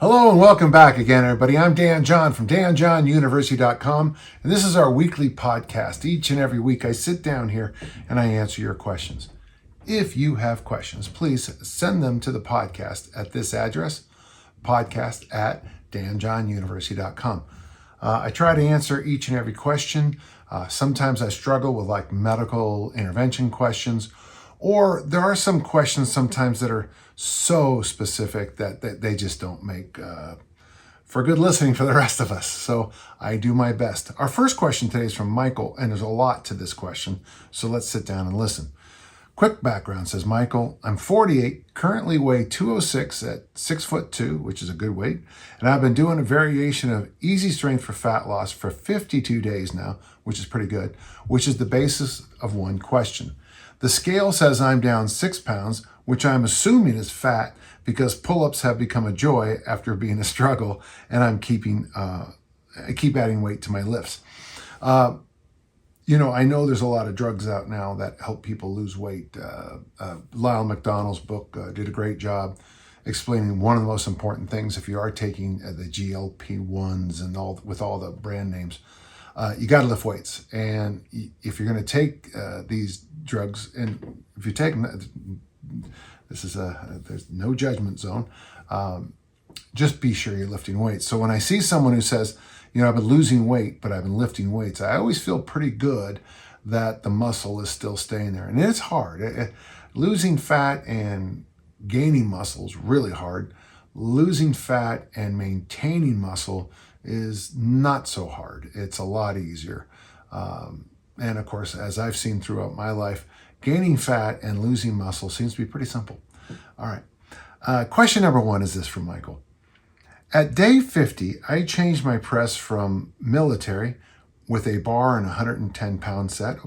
Hello and welcome back again, everybody. I'm Dan John from danjohnuniversity.com, and this is our weekly podcast. Each and every week I sit down here and I answer your questions. If you have questions, please send them to the podcast at this address, podcast@danjohnuniversity.com. I try to answer each and every question. Sometimes I struggle with like medical intervention questions, or there are some questions sometimes that are so specific that they just don't make for good listening for the rest of us. So I do my best. Our first question today is from Michael, and there's a lot to this question. So let's sit down and listen. Quick background, says Michael. I'm 48, currently weigh 206 at 6'2", which is a good weight. And I've been doing a variation of easy strength for fat loss for 52 days now, which is pretty good, which is the basis of one question. The scale says I'm down 6 pounds, which I'm assuming is fat because pull-ups have become a joy after being a struggle, and I keep adding weight to my lifts. I know there's a lot of drugs out now that help people lose weight. Lyle McDonald's book did a great job explaining one of the most important things if you are taking the GLP-1s and with all the brand names. You got to lift weights, and if you're going to take these drugs, and if you take them, there's no judgment zone. Just be sure you're lifting weights. So when I see someone who says, I've been losing weight, but I've been lifting weights, I always feel pretty good that the muscle is still staying there. And it's hard. Losing fat and gaining muscle is really hard. Losing fat and maintaining muscle is not so hard. It's a lot easier. And of course, as I've seen throughout my life, gaining fat and losing muscle seems to be pretty simple. All right. Question number one is this from Michael. At day 50, I changed my press from military with a bar and 110 pound set,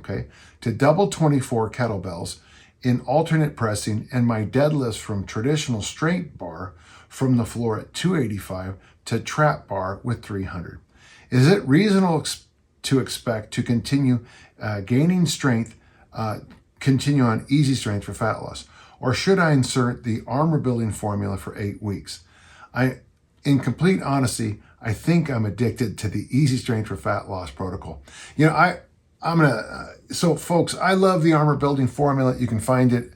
to double 24 kettlebells in alternate pressing, and my deadlifts from traditional straight bar from the floor at 285 to trap bar with 300. Is it reasonable to expect to continue gaining strength, continue on easy strength for fat loss? Or should I insert the armor building formula for 8 weeks? In complete honesty, I think I'm addicted to the easy strength for fat loss protocol. So folks, I love the armor building formula. You can find it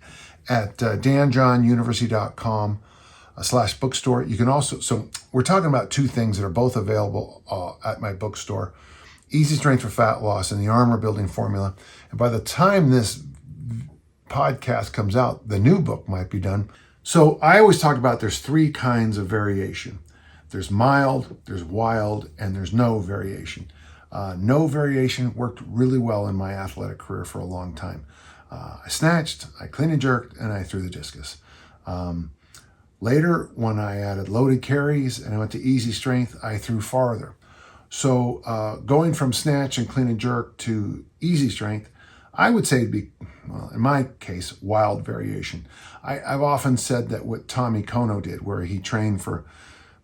at danjohnuniversity.com/bookstore. You can also, so we're talking about two things that are both available at my bookstore: easy strength for fat loss and the armor building formula. And by the time this podcast comes out, the new book might be done. So I always talk about there's three kinds of variation. There's mild, there's wild, and there's no variation. No variation worked really well in my athletic career for a long time. I snatched, I clean and jerked, and I threw the discus. Later, when I added loaded carries and I went to easy strength, I threw farther. So going from snatch and clean and jerk to easy strength, I would say it'd be, well, in my case, wild variation. I've often said that what Tommy Kono did, where he trained for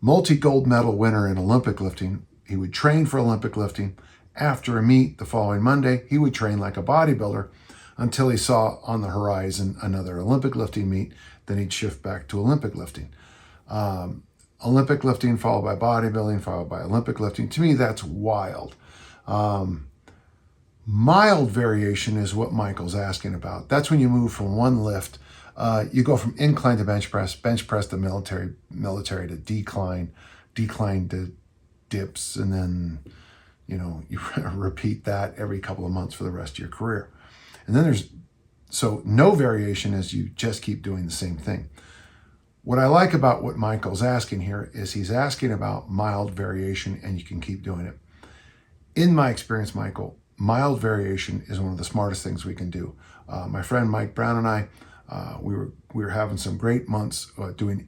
multi-gold medal winner in Olympic lifting, he would train for Olympic lifting. After a meet the following Monday, he would train like a bodybuilder until he saw on the horizon another Olympic lifting meet. Then he'd shift back to Olympic lifting. Olympic lifting followed by bodybuilding, followed by Olympic lifting. To me, that's wild. Mild variation is what Michael's asking about. That's when you move from one lift. You go from incline to bench press to military to decline to dips, and then, you repeat that every couple of months for the rest of your career. And then so no variation is you just keep doing the same thing. What I like about what Michael's asking here is he's asking about mild variation, and you can keep doing it. In my experience, Michael, mild variation is one of the smartest things we can do. My friend Mike Brown and I, we were having some great months doing.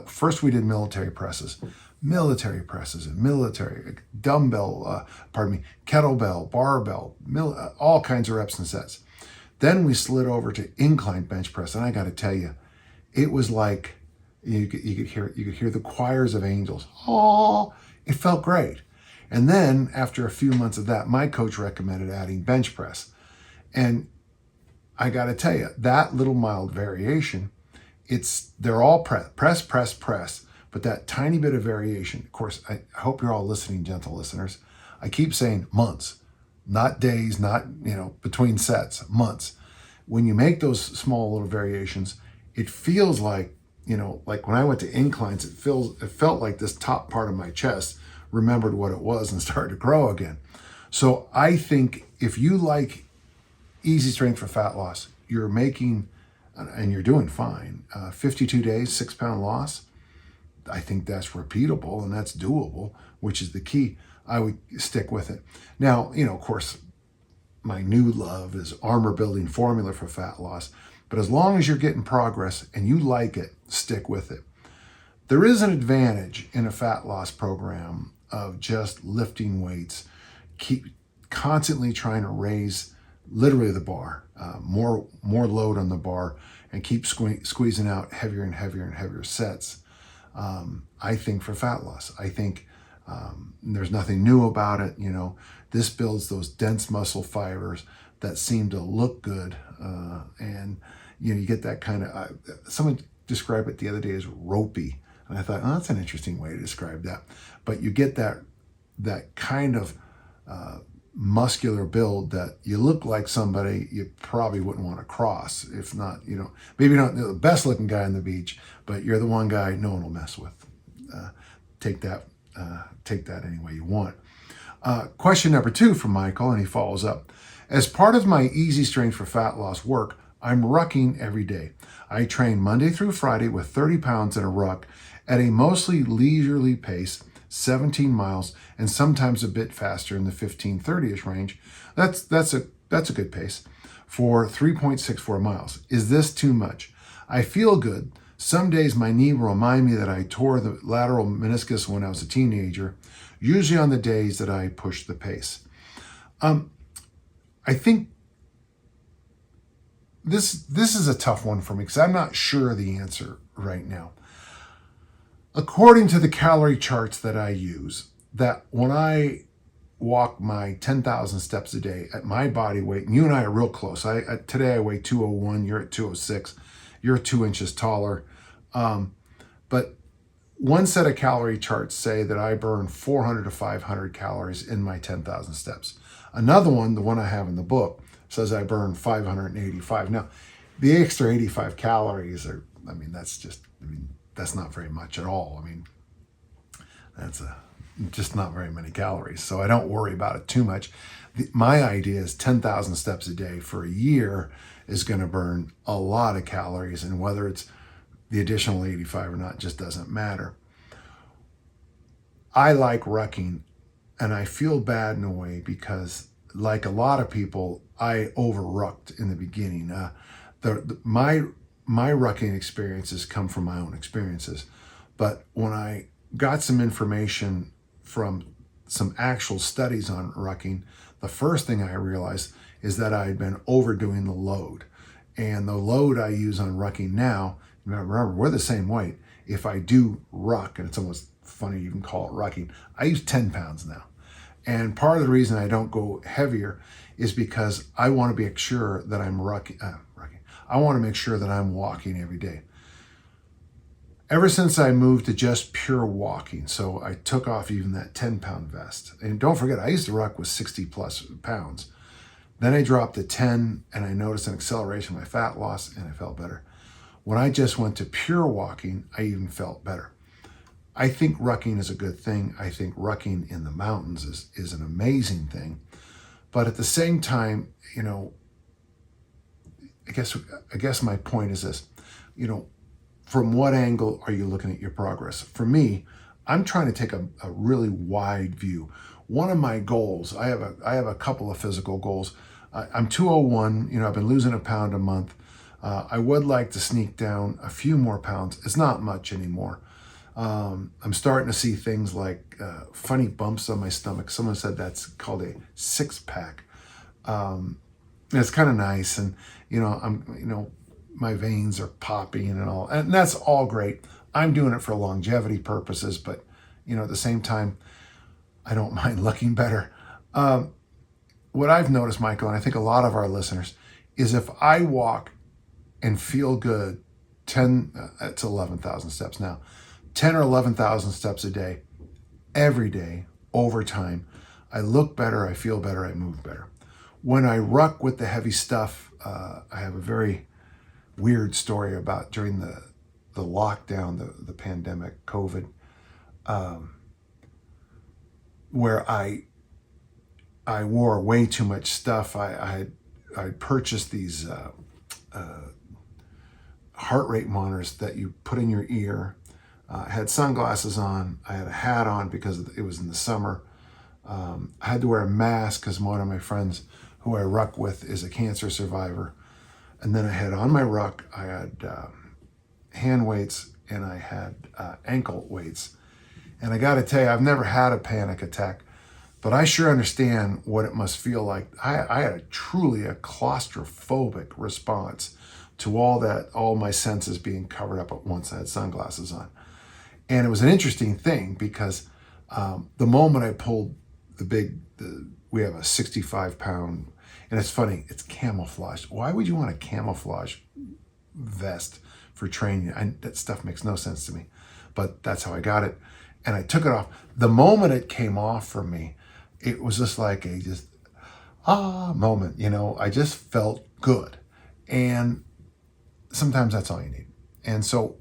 First, we did military presses and military dumbbell, kettlebell, barbell, all kinds of reps and sets. Then we slid over to incline bench press, and I got to tell you, it was like you could hear the choirs of angels. Oh, it felt great. And then after a few months of that, my coach recommended adding bench press, and I got to tell you, that little mild variation, they're all press, But that tiny bit of variation, of course, I hope you're all listening, gentle listeners. I keep saying months, not days, not, between sets, months. When you make those small little variations, it feels like, like when I went to inclines, it felt like this top part of my chest remembered what it was and started to grow again. So I think if you like easy strength for fat loss, you're making, and you're doing fine, 52 days, 6-pound loss, I think that's repeatable and that's doable, which is the key. I would stick with it. Now, of course, my new love is armor building formula for fat loss. But as long as you're getting progress and you like it, stick with it. There is an advantage in a fat loss program of just lifting weights, keep constantly trying to raise literally the bar, more load on the bar, and keep squeezing out heavier and heavier and heavier sets. I think for fat loss, I think there's nothing new about it. This builds those dense muscle fibers that seem to look good, and you get that kind of. Someone described it the other day as ropey, and I thought, that's an interesting way to describe that. But you get that kind of muscular build that you look like somebody you probably wouldn't want to cross. If not, maybe not the best looking guy on the beach, but you're the one guy no one will mess with. Take that any way you want. Question number 2 from Michael, and he follows up. As part of my easy strength for fat loss work, I'm rucking every day. I train Monday through Friday with 30 pounds in a ruck at a mostly leisurely pace, 17 miles, and sometimes a bit faster in the 15-30ish range. That's a good pace for 3.64 miles. Is this too much? I feel good. Some days my knee will remind me that I tore the lateral meniscus when I was a teenager, usually on the days that I push the pace. I think this is a tough one for me because I'm not sure the answer right now. According to the calorie charts that I use, that when I walk my 10,000 steps a day at my body weight, and you and I are real close. Today I weigh 201, you're at 206, you're 2 inches taller. But one set of calorie charts say that I burn 400 to 500 calories in my 10,000 steps. Another one, the one I have in the book, says I burn 585. Now, the extra 85 calories that's not very much at all. That's just not very many calories. So I don't worry about it too much. My idea is 10,000 steps a day for a year is going to burn a lot of calories, and whether it's the additional 85 or not just doesn't matter. I like rucking, and I feel bad in a way because, like a lot of people, I over-rucked in the beginning. My rucking experiences come from my own experiences, but when I got some information from some actual studies on rucking, the first thing I realized is that I had been overdoing the load. And the load I use on rucking now, remember, we're the same weight. If I do ruck, and it's almost funny you can call it rucking, I use 10 pounds now. And part of the reason I don't go heavier is because I want to be sure that I'm I want to make sure that I'm walking every day. Ever since I moved to just pure walking, so I took off even that 10-pound vest. And don't forget, I used to ruck with 60 plus pounds. Then I dropped to 10, and I noticed an acceleration of my fat loss, and I felt better. When I just went to pure walking, I even felt better. I think rucking is a good thing. I think rucking in the mountains is an amazing thing. But at the same time, I guess my point is this, from what angle are you looking at your progress? For me, I'm trying to take a really wide view. One of my goals, I have a couple of physical goals. I'm 201, I've been losing a pound a month. I would like to sneak down a few more pounds. It's not much anymore. I'm starting to see things like funny bumps on my stomach. Someone said that's called a 6-pack. It's kind of nice, and my veins are popping and all, and that's all great. I'm doing it for longevity purposes, but at the same time, I don't mind looking better. What I've noticed, Michael, and I think a lot of our listeners, is if I walk and feel good, 10 to 11,000 steps now, 10 or 11,000 steps a day, every day, over time, I look better, I feel better, I move better. When I ruck with the heavy stuff, I have a very weird story about during the lockdown, the pandemic, COVID, where I wore way too much stuff. I purchased these heart rate monitors that you put in your ear. I had sunglasses on. I had a hat on because it was in the summer. I had to wear a mask because one of my friends who I ruck with is a cancer survivor. And then I had on my ruck, I had hand weights and I had ankle weights. And I got to tell you, I've never had a panic attack, but I sure understand what it must feel like. I had truly a claustrophobic response to all my senses being covered up at once. I had sunglasses on. And it was an interesting thing because the moment I pulled we have a 65-pound, and it's funny, it's camouflaged. Why would you want a camouflage vest for training? That stuff makes no sense to me, but that's how I got it. And I took it off. The moment it came off for me, it was just like a moment, I just felt good. And sometimes that's all you need. And so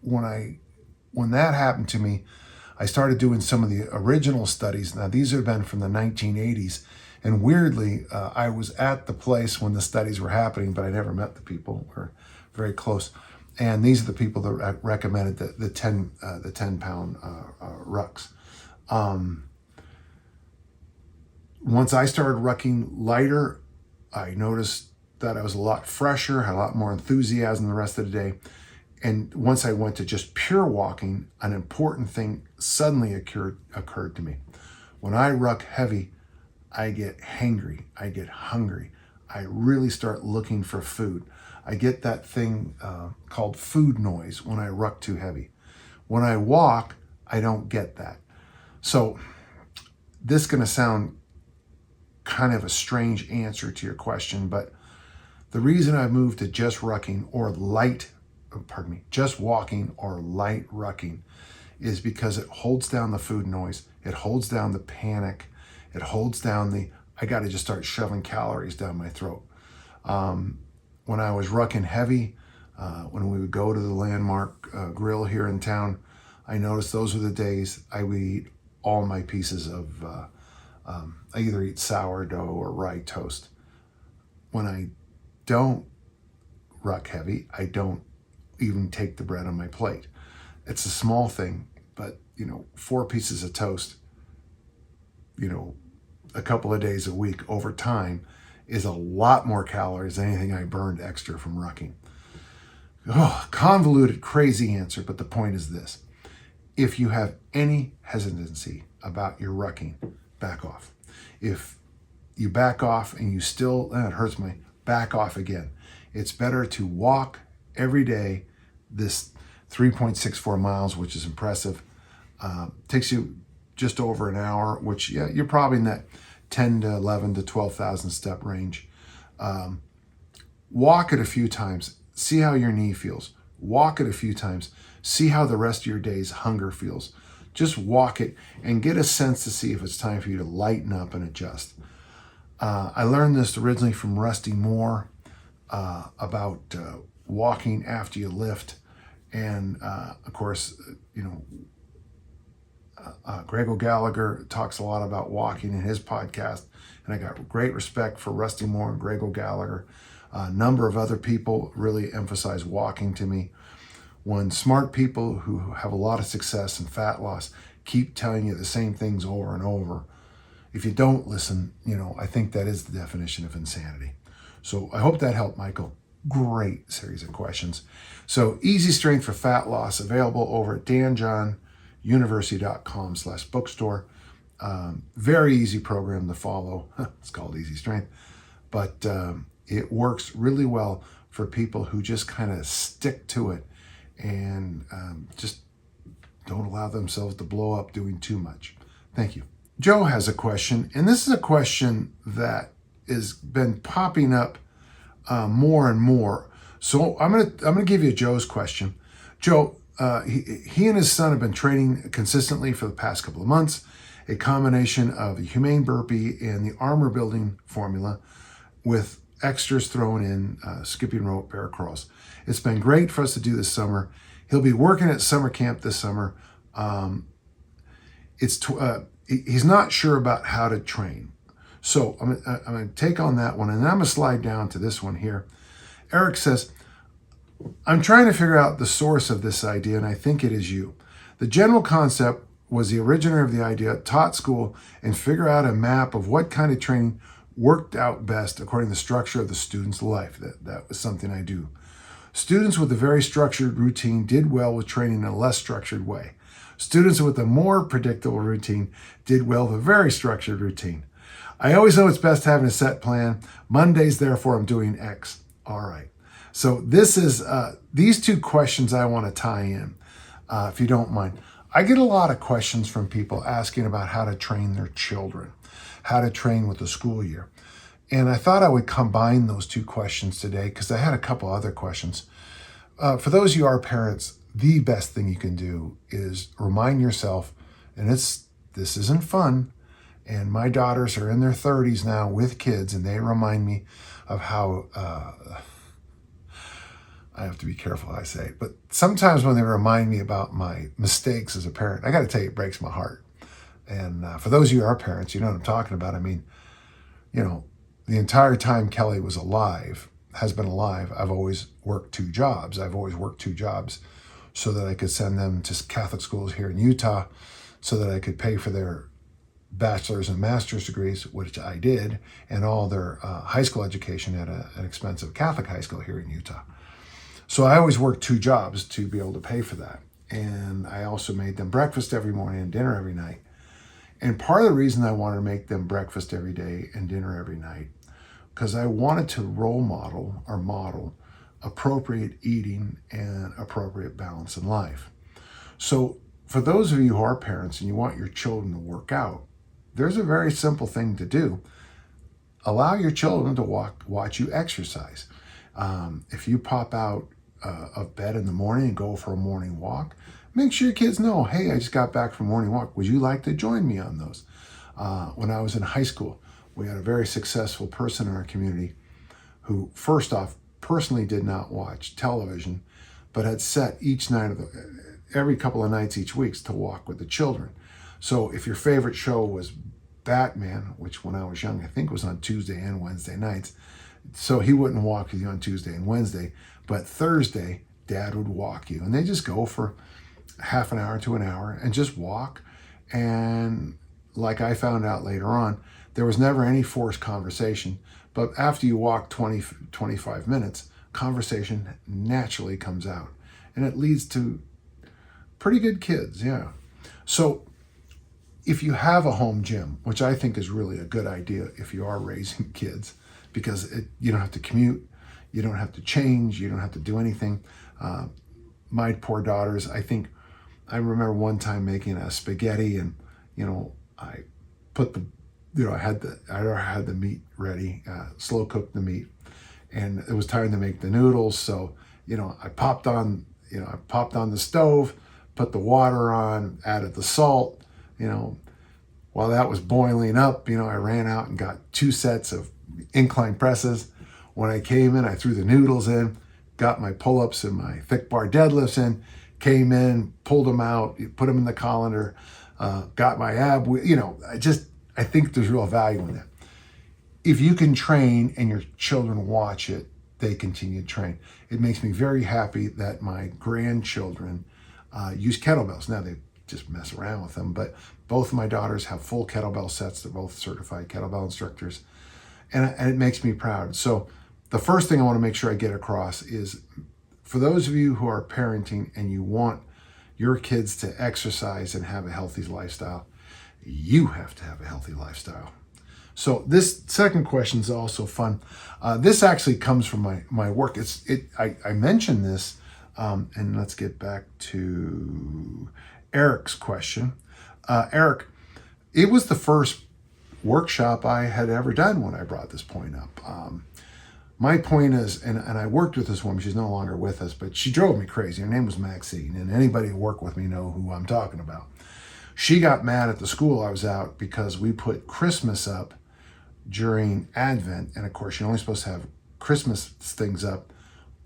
when that happened to me, I started doing some of the original studies. Now, these have been from the 1980s. And weirdly, I was at the place when the studies were happening, but I never met the people. We're very close. And these are the people that recommended the 10-pound rucks. Once I started rucking lighter, I noticed that I was a lot fresher, had a lot more enthusiasm the rest of the day. And once I went to just pure walking, an important thing suddenly occurred to me. When I ruck heavy, I get hangry, I get hungry. I really start looking for food. I get that thing called food noise when I ruck too heavy. When I walk, I don't get that. So this is going to sound kind of a strange answer to your question, but the reason I moved to just walking or light rucking is because it holds down the food noise. It holds down the panic. It holds down I got to just start shoving calories down my throat. When I was rucking heavy, when we would go to the Landmark Grill here in town, I noticed those were the days I would eat all my pieces of, I either eat sourdough or rye toast. When I don't ruck heavy, I don't even take the bread on my plate. It's a small thing, but 4 pieces of toast, a couple of days a week over time is a lot more calories than anything I burned extra from rucking. Convoluted, crazy answer, but the point is this. If you have any hesitancy about your rucking, back off. If you back off and you still, it hurts back off again. It's better to walk every day this 3.64 miles, which is impressive. Takes you just over an hour, which you're probably in that 10 to 11 to 12,000 step range. Walk it a few times. See how your knee feels. Walk it a few times. See how the rest of your day's hunger feels. Just walk it and get a sense to see if it's time for you to lighten up and adjust. I learned this originally from Rusty Moore about walking after you lift. And of course, Greg O'Gallagher talks a lot about walking in his podcast. And I got great respect for Rusty Moore and Greg O'Gallagher. A number of other people really emphasize walking to me. When smart people who have a lot of success in fat loss keep telling you the same things over and over, if you don't listen, I think that is the definition of insanity. So I hope that helped, Michael. Great series of questions. So Easy Strength for Fat Loss, available over at danjohnuniversity.com/bookstore. Very easy program to follow. It's called Easy Strength, but it works really well for people who just kind of stick to it and just don't allow themselves to blow up doing too much. Thank you. Joe has a question, and this is a question that has been popping up more and more. So I'm gonna give you Joe's question. Joe, he and his son have been training consistently for the past couple of months, a combination of the humane burpee and the armor building formula with extras thrown in, skipping rope, bear crawls. It's been great for us to do this summer. He'll be working at summer camp this summer. He's not sure about how to train. So I'm going to take on that one, and then I'm going to slide down to this one here. Eric says, I'm trying to figure out the source of this idea, and I think it is you. The general concept was the originator of the idea, taught school, and figure out a map of what kind of training worked out best according to the structure of the student's life. That was something I do. Students with a very structured routine did well with training in a less structured way. Students with a more predictable routine did well with a very structured routine. I always know it's best having a set plan. Mondays, therefore, I'm doing X. All right. So this is these two questions I want to tie in, if you don't mind. I get a lot of questions from people asking about how to train their children, how to train with the school year. And I thought I would combine those two questions today because I had a couple other questions. For those of you who are parents, the best thing you can do is remind yourself, and this isn't fun, and my daughters are in their 30s now with kids, and they remind me of how, I have to be careful how I say it, but sometimes when they remind me about my mistakes as a parent, I got to tell you, it breaks my heart. And for those of you who are parents, you know what I'm talking about. I mean, you know, the entire time Kelly was alive, has been alive, I've always worked two jobs. So that I could send them to Catholic schools here in Utah, so that I could pay for their bachelor's and master's degrees, which I did, and all their high school education at an expensive Catholic high school here in Utah. So I always worked two jobs to be able to pay for that. And I also made them breakfast every morning and dinner every night. And part of the reason I wanted to make them breakfast every day and dinner every night, because I wanted to role model or model appropriate eating and appropriate balance in life. So for those of you who are parents and you want your children to work out, there's a very simple thing to do. Allow your children to watch you exercise. If you pop out of bed in the morning and go for a morning walk, make sure your kids know, hey, I just got back from a morning walk. Would you like to join me on those? When I was in high school, we had a very successful person in our community who, first off, personally did not watch television, but had set each night every couple of nights each week to walk with the children. So if your favorite show was Batman, which when I was young, I think was on Tuesday and Wednesday nights, so he wouldn't walk with you on Tuesday and Wednesday, but Thursday, Dad would walk you. And they just go for half an hour to an hour and just walk. And like I found out later on, there was never any forced conversation. But after you walk 20, 25 minutes, conversation naturally comes out. And it leads to pretty good kids, yeah. So if you have a home gym, which I think is really a good idea if you are raising kids, because you don't have to commute, you don't have to change, you don't have to do anything. My poor daughters, I remember one time making a spaghetti, and I put I had the meat ready, slow cooked the meat, and it was time to make the noodles. So I popped on the stove, put the water on, added the salt. While that was boiling up, I ran out and got 2 sets of incline presses. When I came in, I threw the noodles in, got my pull-ups and my thick bar deadlifts in, came in, pulled them out, put them in the colander, got my ab. I think there's real value in that. If you can train and your children watch it, they continue to train. It makes me very happy that my grandchildren use kettlebells. Now they just mess around with them, but both of my daughters have full kettlebell sets. They're both certified kettlebell instructors, and it makes me proud. So the first thing I want to make sure I get across is, for those of you who are parenting and you want your kids to exercise and have a healthy lifestyle, you have to have a healthy lifestyle. So this second question is also fun. This actually comes from my work. I mentioned this, and let's get back to Eric's question. Eric, it was the first workshop I had ever done when I brought this point up. My point is, and I worked with this woman, she's no longer with us, but she drove me crazy. Her name was Maxine, and anybody who worked with me know who I'm talking about. She got mad at the school I was at because we put Christmas up during Advent, and of course you're only supposed to have Christmas things up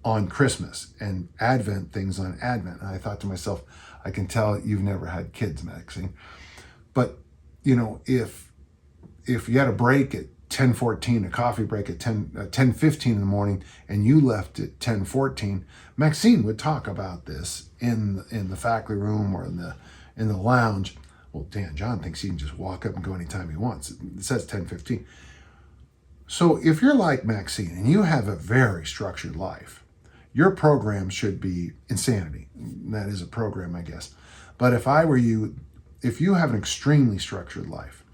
on Christmas and Advent things on Advent. And I thought to myself, I can tell you've never had kids, Maxine. But if you had a break at 10:14, a coffee break at 10:15 in the morning, and you left at 10:14, Maxine would talk about this in the faculty room or in the lounge. Well, Dan, John thinks he can just walk up and go anytime he wants. It says 10:15. So if you're like Maxine and you have a very structured life, your program should be insanity. That is a program, I guess. But if I were you, if you have an extremely structured life,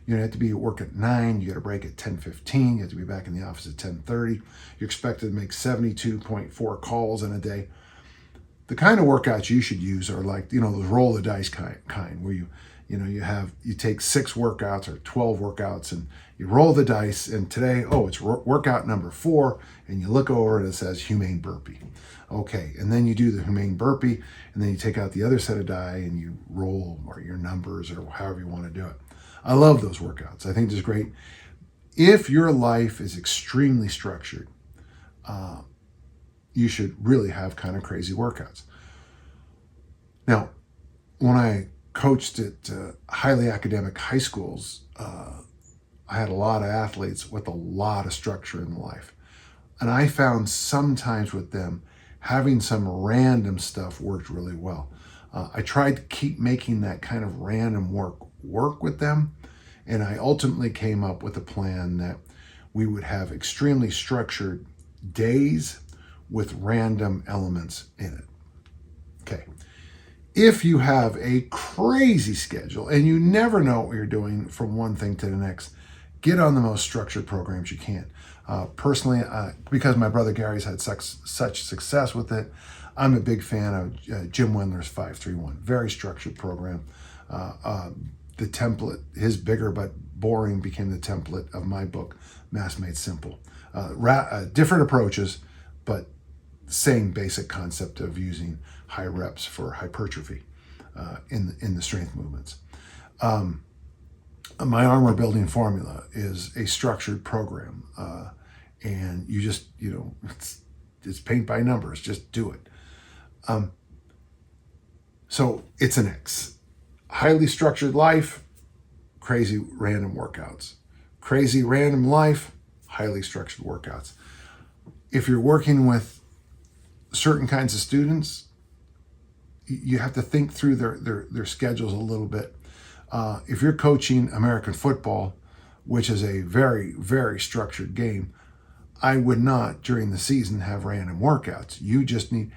you have to be at work at 9, you get a break at 10:15, you have to be back in the office at 10:30, you're expected to make 72.4 calls in a day. The kind of workouts you should use are like, those roll the dice kind where you take 6 workouts or 12 workouts and you roll the dice, and today, it's workout number 4, and you look over and it says humane burpee. Okay, and then you do the humane burpee, and then you take out the other set of die and you roll or your numbers or however you want to do it. I love those workouts. I think it's great. If your life is extremely structured, you should really have kind of crazy workouts. Now, when I coached at highly academic high schools, I had a lot of athletes with a lot of structure in life. And I found sometimes with them, having some random stuff worked really well. I tried to keep making that kind of random work with them. And I ultimately came up with a plan that we would have extremely structured days with random elements in it. Okay. If you have a crazy schedule and you never know what you're doing from one thing to the next, get on the most structured programs you can. Personally, because my brother Gary's had such success with it, I'm a big fan of Jim Wendler's 531. Very structured program. The template, his bigger but boring, became the template of my book, Mass Made Simple. Different approaches, but same basic concept of using high reps for hypertrophy in the strength movements. My armor building formula is a structured program, and you just, it's paint by numbers, just do it. So it's an X. Highly structured life, crazy random workouts. Crazy random life, highly structured workouts. If you're working with certain kinds of students, you have to think through their schedules a little bit. If you're coaching American football, which is a very, very structured game, I would not during the season have random workouts. You just need,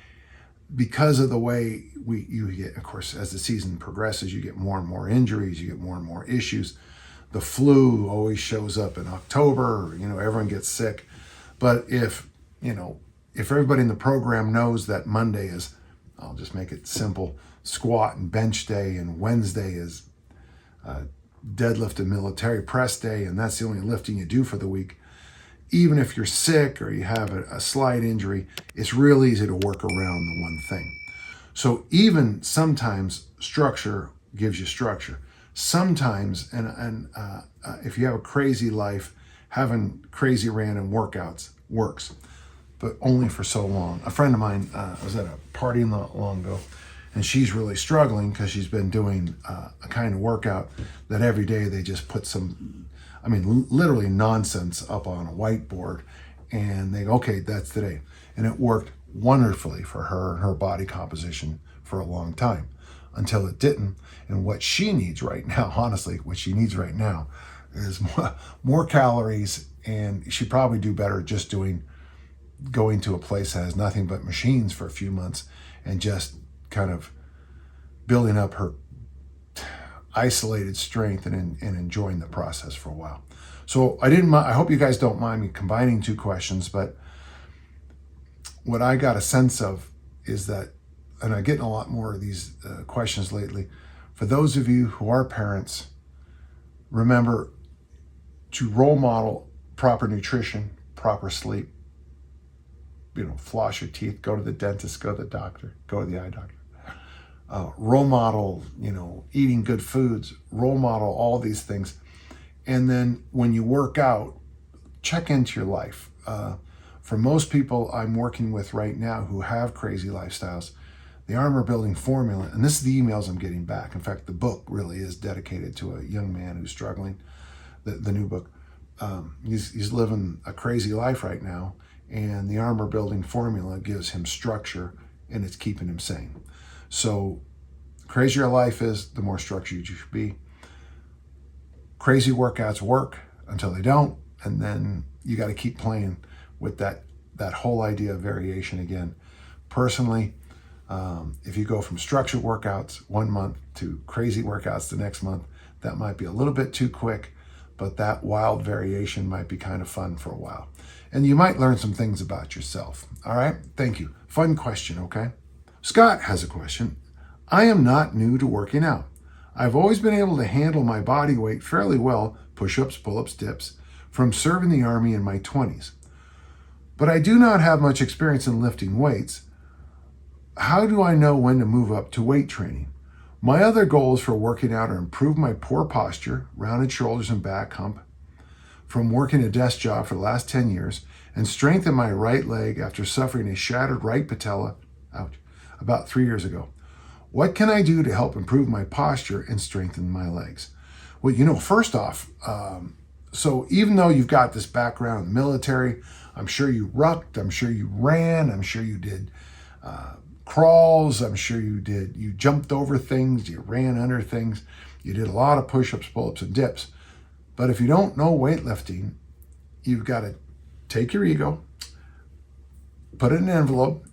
because of the way you get, of course, as the season progresses, you get more and more injuries, you get more and more issues. The flu always shows up in October, everyone gets sick. But if everybody in the program knows that Monday is, I'll just make it simple, squat and bench day, and Wednesday is deadlift and military press day, and that's the only lifting you do for the week. Even if you're sick or you have a slight injury, it's real easy to work around the one thing. So even sometimes structure gives you structure. Sometimes, and if you have a crazy life, having crazy random workouts works, but only for so long. A friend of mine was at a party not long ago, and she's really struggling because she's been doing a kind of workout that every day they just put some, literally nonsense up on a whiteboard, and they go, okay, that's today. And it worked wonderfully for her and her body composition for a long time until it didn't. And what she needs right now, honestly, what she needs right now is more calories, and she'd probably do better just going to a place that has nothing but machines for a few months and just kind of building up her isolated strength and enjoying the process for a while. So I hope you guys don't mind me combining two questions, but what I got a sense of is that, and I'm getting a lot more of these questions lately, for those of you who are parents, remember to role model proper nutrition, proper sleep, floss your teeth, go to the dentist, go to the doctor, go to the eye doctor. Role model, eating good foods, role model all these things. And then when you work out, check into your life. For most people I'm working with right now who have crazy lifestyles, the armor building formula, and this is the emails I'm getting back. In fact, the book really is dedicated to a young man who's struggling, the new book. He's living a crazy life right now, and the armor building formula gives him structure, and it's keeping him sane. So the crazier life is, the more structured you should be. Crazy workouts work until they don't, and then you got to keep playing with that whole idea of variation again. Personally, if you go from structured workouts 1 month to crazy workouts the next month, that might be a little bit too quick, but that wild variation might be kind of fun for a while. And you might learn some things about yourself. All right, thank you. Fun question, okay? Scott has a question. I am not new to working out. I've always been able to handle my body weight fairly well, push-ups, pull-ups, dips, from serving the Army in my 20s. But I do not have much experience in lifting weights. How do I know when to move up to weight training? My other goals for working out are improve my poor posture, rounded shoulders and back hump, from working a desk job for the last 10 years, and strengthen my right leg after suffering a shattered right patella, about 3 years ago. What can I do to help improve my posture and strengthen my legs? Well, first off, so even though you've got this background in the military, I'm sure you rucked, I'm sure you ran, I'm sure you did crawls, I'm sure you jumped over things, you ran under things, you did a lot of push-ups, pull-ups, and dips. But if you don't know weightlifting, you've got to take your ego, put it in an envelope,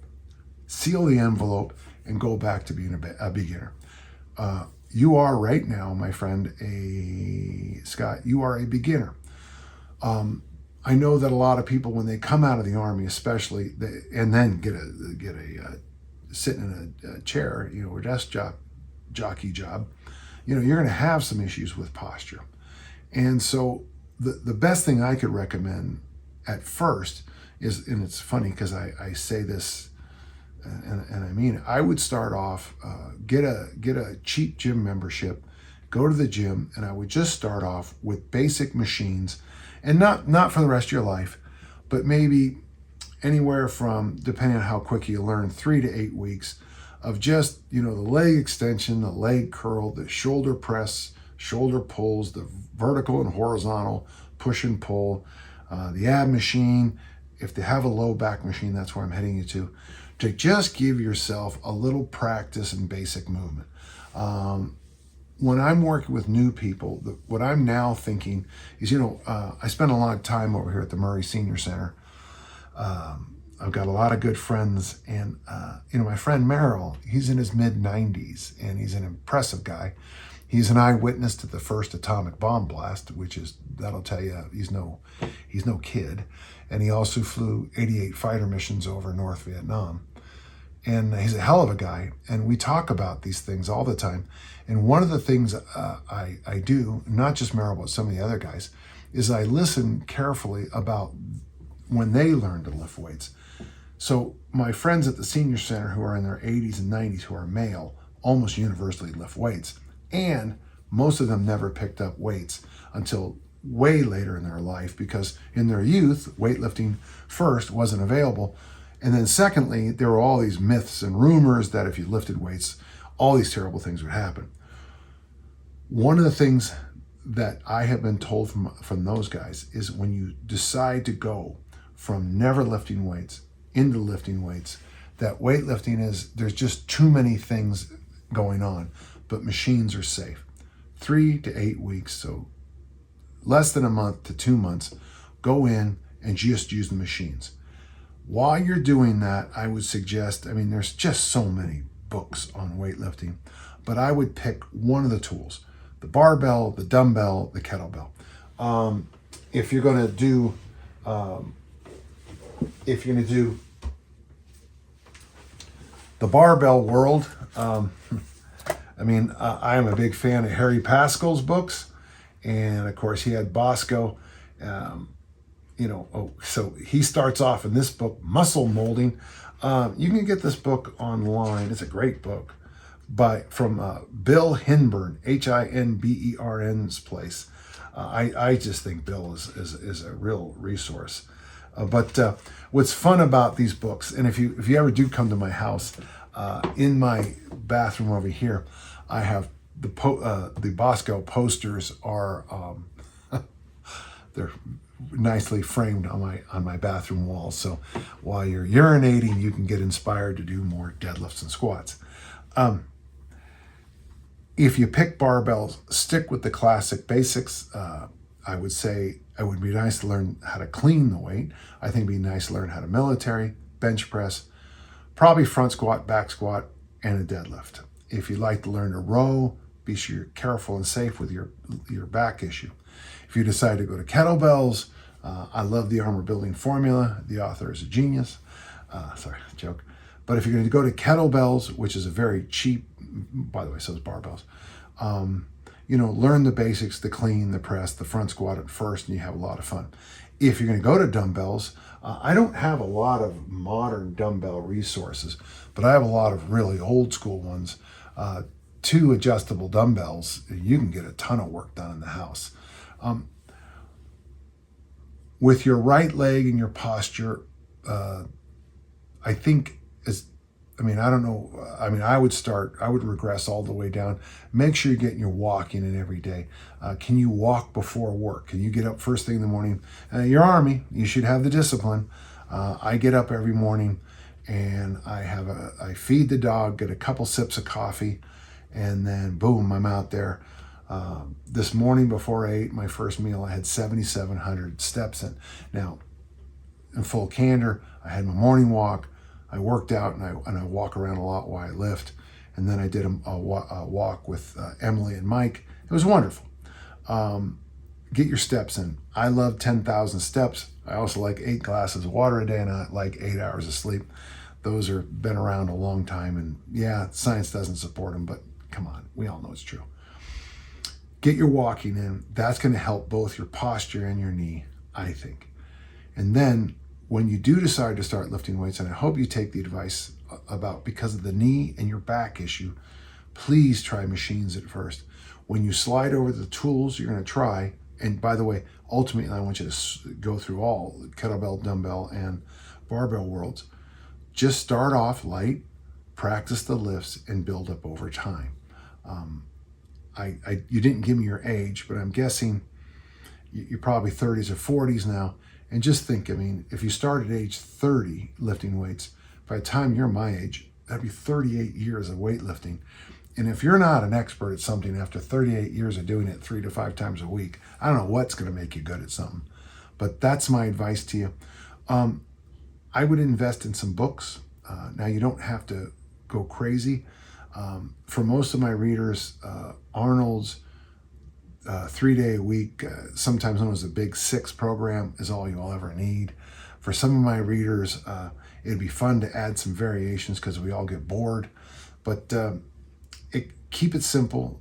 seal the envelope, and go back to being a beginner. You are right now, my friend, Scott, you are a beginner. I know that a lot of people, when they come out of the Army, especially, and then sit in a chair, a desk jockey job, you're going to have some issues with posture. And so the best thing I could recommend at first is, and it's funny because I say this, and I mean it, I would start off, get a cheap gym membership, go to the gym, and I would just start off with basic machines, and not for the rest of your life, but maybe anywhere from, depending on how quick you learn, 3 to 8 weeks of just, the leg extension, the leg curl, the shoulder press, shoulder pulls, the vertical and horizontal push and pull, the ab machine. If they have a low back machine, that's where I'm heading you to just give yourself a little practice in basic movement. When I'm working with new people, what I'm now thinking is, I spend a lot of time over here at the Murray Senior Center. I've got a lot of good that'll and my friend Merrill, he's in his mid-90s, and he's an impressive guy. He's an eyewitness to the first atomic bomb blast, that'll tell you he's no kid. And he also flew 88 fighter missions over North Vietnam. And he's a hell of a guy. And we talk about these things all the time. And one of the things I do, not just Merrill, but some of the other guys, is I listen carefully about when they learn to lift weights. So my friends at the Senior Center who are in their 80s and 90s, who are male, almost universally lift weights. And most of them never picked up weights until way later in their life, because in their youth, weightlifting first wasn't available. And then secondly, there were all these myths and rumors that if you lifted weights, all these terrible things would happen. One of the things that I have been told from those guys is, when you decide to go from never lifting weights into lifting weights, that weightlifting there's just too many things going on, but machines are safe. 3 to 8 weeks, so less than a month to 2 months, go in and just use the machines. While you're doing that, I would suggest, there's just so many books on weightlifting, but I would pick one of the tools: the barbell, the dumbbell, the kettlebell. If you're going to do the barbell world, I am a big fan of Harry Pascal's books, and of course he had Bosco. so he starts off in this book, Muscle Molding. You can get this book online. It's a great book from Bill Hinburn, Hinbern's place. I just think Bill is a real resource. But what's fun about these books, and if you ever do come to my house, in my bathroom over here, I have the Bosco posters are they're nicely framed on my bathroom wall. So while you're urinating, you can get inspired to do more deadlifts and squats. If you pick barbells, stick with the classic basics. I would say it would be nice to learn how to clean the weight. I think it'd be nice to learn how to military, bench press, probably front squat, back squat, and a deadlift. If you'd like to learn to row, be sure you're careful and safe with your back issue. If you decide to go to kettlebells, I love the Armor Building Formula. The author is a genius. Sorry, joke. But if you're going to go to kettlebells, which is a very cheap, by the way, so is barbells, learn the basics, the clean, the press, the front squat at first, and you have a lot of fun. If you're going to go to dumbbells, I don't have a lot of modern dumbbell resources, but I have a lot of really old school ones. 2 adjustable dumbbells, you can get a ton of work done in the house. With your right leg and your posture, I think I would regress all the way down. Make sure you're getting your walking in every day. Can you walk before work? Can you get up first thing in the morning? You're Army, you should have the discipline. I get up every morning and I feed the dog, get a couple sips of coffee, and then boom, I'm out there. This morning before I ate my first meal, I had 7,700 steps in. Now, in full candor, I had my morning walk. I worked out and I walk around a lot while I lift. And then I did a walk with Emily and Mike. It was wonderful. Get your steps in. I love 10,000 steps. I also like 8 glasses of water a day, and I like 8 hours of sleep. Those are been around a long time, and yeah, science doesn't support them, but come on, we all know it's true. Get your walking in. That's going to help both your posture and your knee, I think. And then when you do decide to start lifting weights, and I hope you take the advice about, because of the knee and your back issue, please try machines at first. When you slide over the tools you're going to try, and by the way, ultimately I want you to go through all kettlebell, dumbbell, and barbell worlds. Just start off light, practice the lifts, and build up over time. You didn't give me your age, but I'm guessing you're probably 30s or 40s now. And just think, if you start at age 30 lifting weights, by the time you're my age, that'd be 38 years of weightlifting. And if you're not an expert at something after 38 years of doing it 3 to 5 times a week, I don't know what's going to make you good at something. But that's my advice to you. I would invest in some books. Now, you don't have to go crazy. For most of my readers, Arnold's 3-day-a-week, sometimes known as the Big 6 program, is all you'll ever need. For some of my readers, it'd be fun to add some variations because we all get bored. But keep it simple.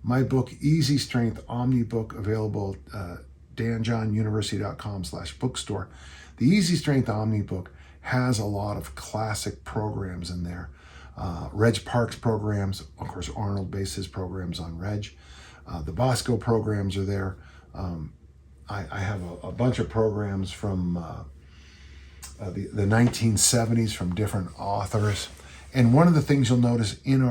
My book, Easy Strength Omnibook, available at danjohnuniversity.com/bookstore. The Easy Strength Omnibook has a lot of classic programs in there. Reg Park's programs, of course, Arnold based his programs on Reg. The Bosco programs are there. I have a bunch of programs from the 1970s from different authors. And one of the things you'll notice in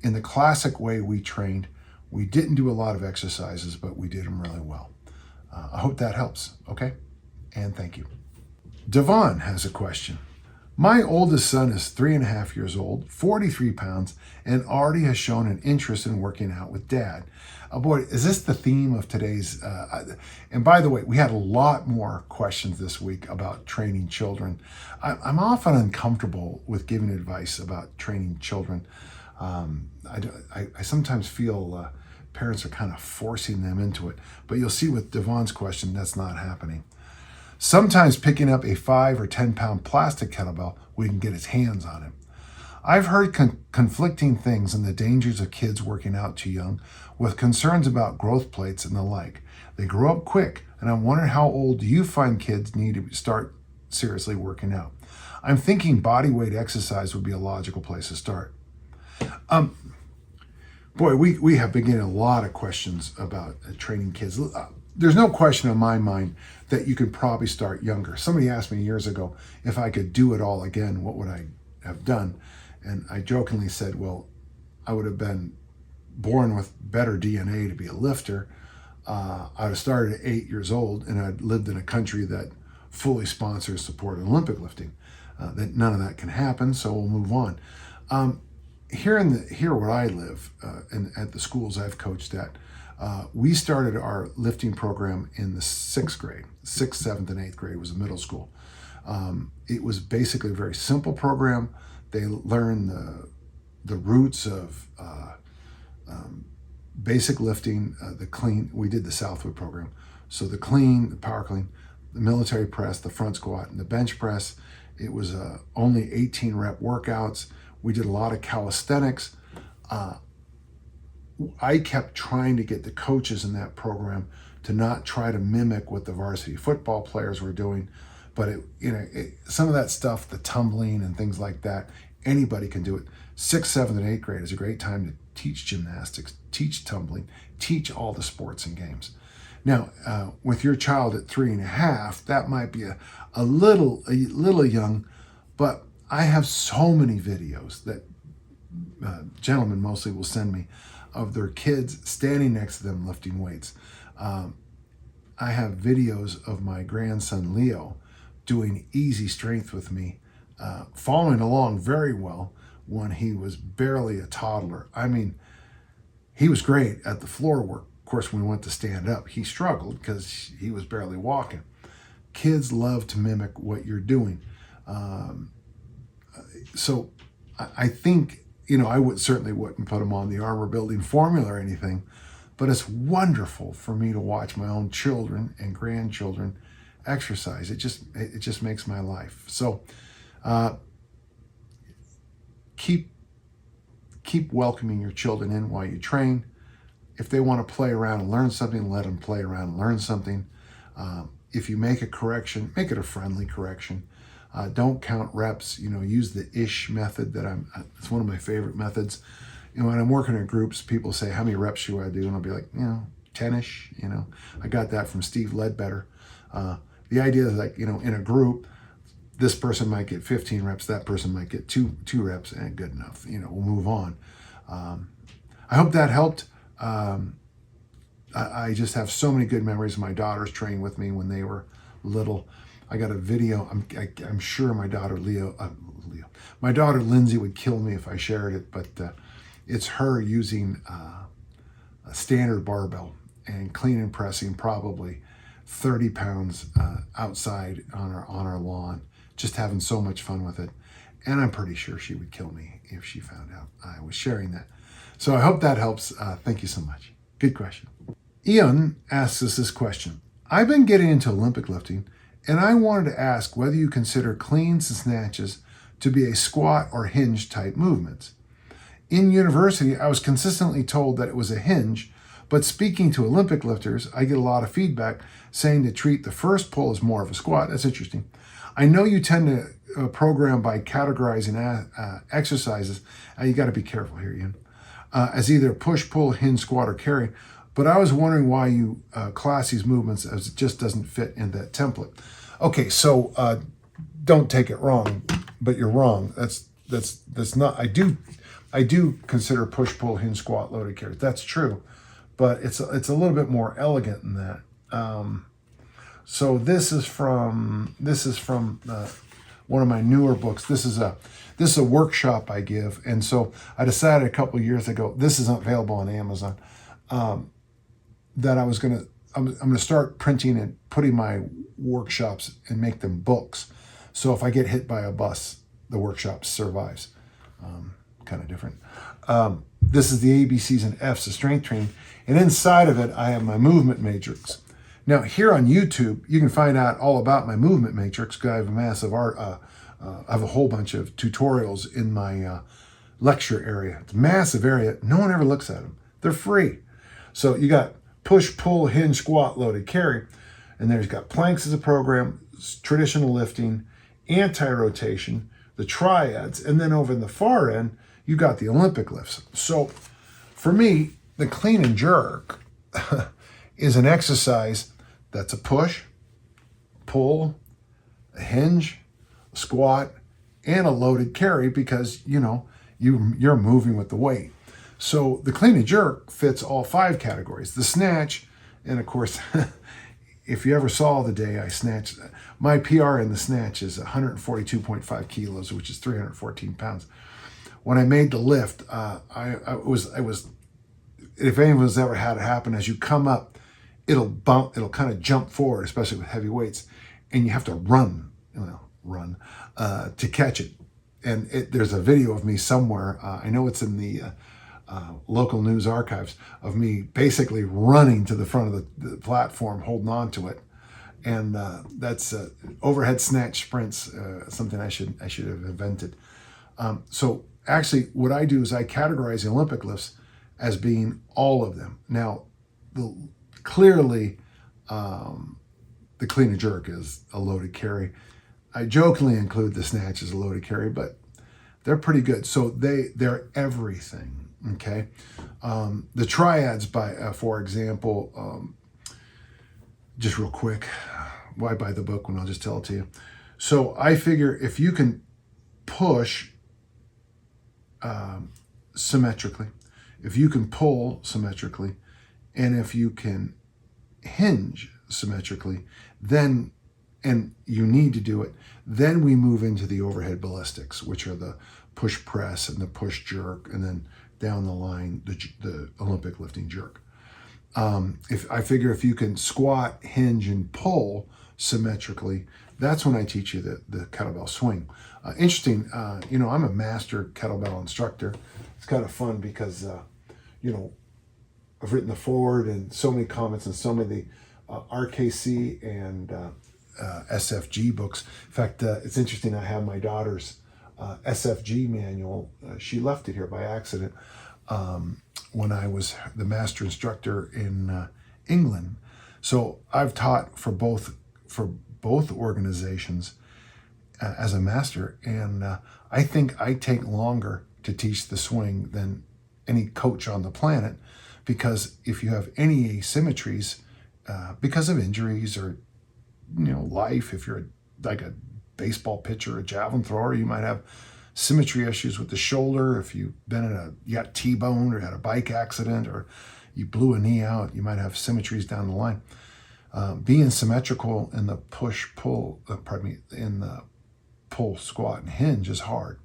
the classic way we trained, we didn't do a lot of exercises, but we did them really well. I hope that helps, okay? And thank you. Devon has a question. My oldest son is 3.5 years old, 43 pounds, and already has shown an interest in working out with Dad. Boy, is this the theme of today's? And by the way, we had a lot more questions this week about training children. I'm often uncomfortable with giving advice about training children. I sometimes feel parents are kind of forcing them into it. But you'll see with Devon's question, that's not happening. Sometimes picking up a 5 or 10 pound plastic kettlebell, we can get his hands on it. I've heard conflicting things on the dangers of kids working out too young, with concerns about growth plates and the like. They grow up quick, and I'm wondering how old do you find kids need to start seriously working out? I'm thinking body weight exercise would be a logical place to start. Boy, we have been getting a lot of questions about training kids. There's no question in my mind that you could probably start younger. Somebody asked me years ago if I could do it all again, what would I have done? And I jokingly said, well, I would have been born with better DNA to be a lifter. I'd have started at 8 years old, and I'd lived in a country that fully sponsors and supported Olympic lifting. That none of that can happen, so we'll move on. Here where I live, and at the schools I've coached at, we started our lifting program in the 6th grade. 6th, 7th, and 8th grade was the middle school. It was basically a very simple program. They learned the roots of basic lifting, the clean. We did the Southwood program. So the clean, the power clean, the military press, the front squat, and the bench press. It was only 18 rep workouts. We did a lot of calisthenics. I kept trying to get the coaches in that program to not try to mimic what the varsity football players were doing, but some of that stuff, the tumbling and things like that, anybody can do it. 6th, 7th, and 8th grade is a great time to teach gymnastics, teach tumbling, teach all the sports and games. Now, with your child at 3.5, that might be a little young, but I have so many videos that gentlemen mostly will send me of their kids standing next to them lifting weights. I have videos of my grandson Leo doing easy strength with me, following along very well when he was barely a toddler. I mean, he was great at the floor work. Of course, when we went to stand up, he struggled because he was barely walking. Kids love to mimic what you're doing. So I think, I certainly wouldn't put him on the armor building formula or anything, but it's wonderful for me to watch my own children and grandchildren exercise. It just makes my life. So keep welcoming your children in while you train. If they want to play around and learn something, let them play around and learn something. If you make a correction, make it a friendly correction. Don't count reps. Use the ish method. It's one of my favorite methods. When I'm working in groups, people say, how many reps should I do? And I'll be like, 10-ish. I got that from Steve Ledbetter. The idea is in a group, this person might get 15 reps, that person might get two reps, and good enough. We'll move on. I hope that helped. I just have so many good memories of my daughters training with me when they were little. I got a video. I'm sure my daughter my daughter Lindsay would kill me if I shared it, but it's her using a standard barbell and clean and pressing probably 30 pounds outside on our lawn, just having so much fun with it. And I'm pretty sure she would kill me if she found out I was sharing that. So I hope that helps. Thank you so much. Good question. Ian asks us this question. I've been getting into Olympic lifting, and I wanted to ask whether you consider cleans and snatches to be a squat or hinge type movements. In university, I was consistently told that it was a hinge, but speaking to Olympic lifters, I get a lot of feedback saying to treat the first pull as more of a squat. That's interesting. I know you tend to program by categorizing exercises. You got to be careful here, Ian. As either push, pull, hinge, squat, or carry. But I was wondering why you class these movements as it just doesn't fit in that template. Okay, so don't take it wrong, but you're wrong. That's not. I do consider push, pull, hinge, squat, loaded carry. That's true, but it's a little bit more elegant than that. So this is from one of my newer books. This is a workshop I give, and so I decided a couple of years ago. This isn't available on Amazon. That I'm gonna start printing and putting my workshops and make them books. So if I get hit by a bus, the workshop survives. Kind of different. This is the ABCs and Fs of strength training, and inside of it, I have my movement matrix. Now here on YouTube, you can find out all about my movement matrix because I have a massive I have a whole bunch of tutorials in my lecture area. It's a massive area. No one ever looks at them. They're free. So you got push, pull, hinge, squat, loaded, carry. And there's got planks as a program, traditional lifting, anti-rotation, the triads, and then over in the far end, you got the Olympic lifts. So for me, the clean and jerk is an exercise that's a push, pull, a hinge, a squat, and a loaded carry because, you're moving with the weight. So the clean and jerk fits all 5 categories. The snatch, and of course, if you ever saw the day I snatched, my PR in the snatch is 142.5 kilos, which is 314 pounds. When I made the lift, I was, if anyone's ever had it happen, as you come up, it'll kind of jump forward, especially with heavy weights, and you have to run to catch it. And there's a video of me somewhere, I know it's in the local news archives, of me basically running to the front of the platform, holding on to it. And that's overhead snatch sprints, something I should have invented. So actually what I do is I categorize the Olympic lifts as being all of them. Now, clearly the clean and jerk is a loaded carry. I jokingly include the snatch as a loaded carry, but they're pretty good. So they're everything, okay? The triads, for example, just real quick, why buy the book when I'll just tell it to you? So I figure if you can push symmetrically, if you can pull symmetrically, and if you can hinge symmetrically, then, and you need to do it, then we move into the overhead ballistics, which are the push press and the push jerk, and then down the line, the Olympic lifting jerk. If you can squat, hinge, and pull symmetrically, that's when I teach you the kettlebell swing. Interesting, I'm a master kettlebell instructor. It's kind of fun because, I've written the foreword and so many comments and so many RKC and SFG books. In fact, it's interesting, I have my daughter's SFG manual. She left it here by accident when I was the master instructor in England. So I've taught for both organizations as a master, and I think I take longer to teach the swing than any coach on the planet, because if you have any asymmetries because of injuries or life, if you're like a baseball pitcher, a javelin thrower, you might have symmetry issues with the shoulder. If you got T-boned or had a bike accident or you blew a knee out, you might have symmetries down the line. Being symmetrical in the in the pull, squat, and hinge is hard.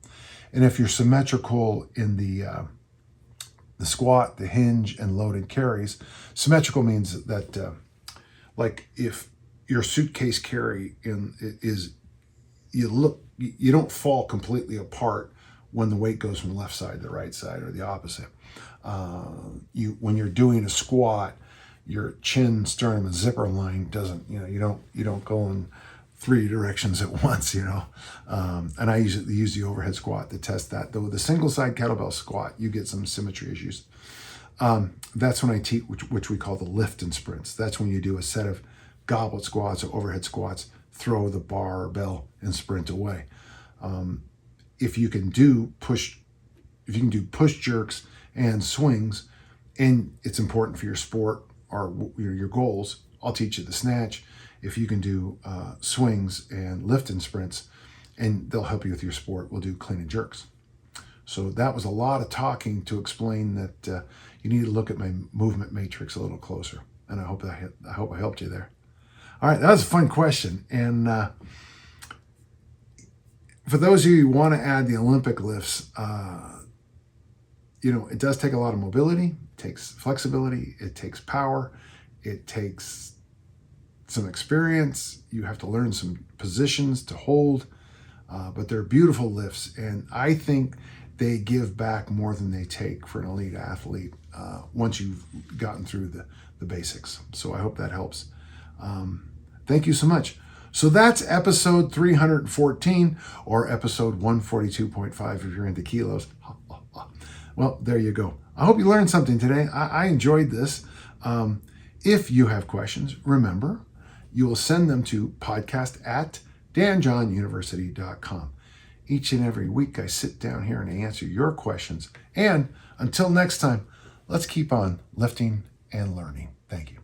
And if you're symmetrical in the squat, the hinge, and loaded carries, symmetrical means that like if your suitcase carry is you don't fall completely apart when the weight goes from the left side to the right side or the opposite. When you're doing a squat, your chin, sternum, and zipper line doesn't, you don't go in 3 directions at once, and I use the overhead squat to test that. Though the single side kettlebell squat, you get some symmetry issues. That's when I teach, which we call the lift and sprints. That's when you do a set of goblet squats or overhead squats, throw the barbell and sprint away. If you can do push jerks and swings, and it's important for your sport or your goals, I'll teach you the snatch. If you can do swings and lift and sprints, and they'll help you with your sport, we'll do clean and jerks. So that was a lot of talking to explain that you need to look at my movement matrix a little closer. And I hope I helped you there. All right, that was a fun question. And for those of you who want to add the Olympic lifts, it does take a lot of mobility. It takes flexibility. It takes power. It takes some experience. You have to learn some positions to hold. But they're beautiful lifts. And I think they give back more than they take for an elite athlete once you've gotten through the basics. So I hope that helps. Thank you so much. So that's episode 314 or episode 142.5 if you're into kilos. Well, there you go. I hope you learned something today. I enjoyed this. If you have questions, remember, you will send them to podcast@danjohnuniversity.com. Each and every week, I sit down here and answer your questions. And until next time, let's keep on lifting and learning. Thank you.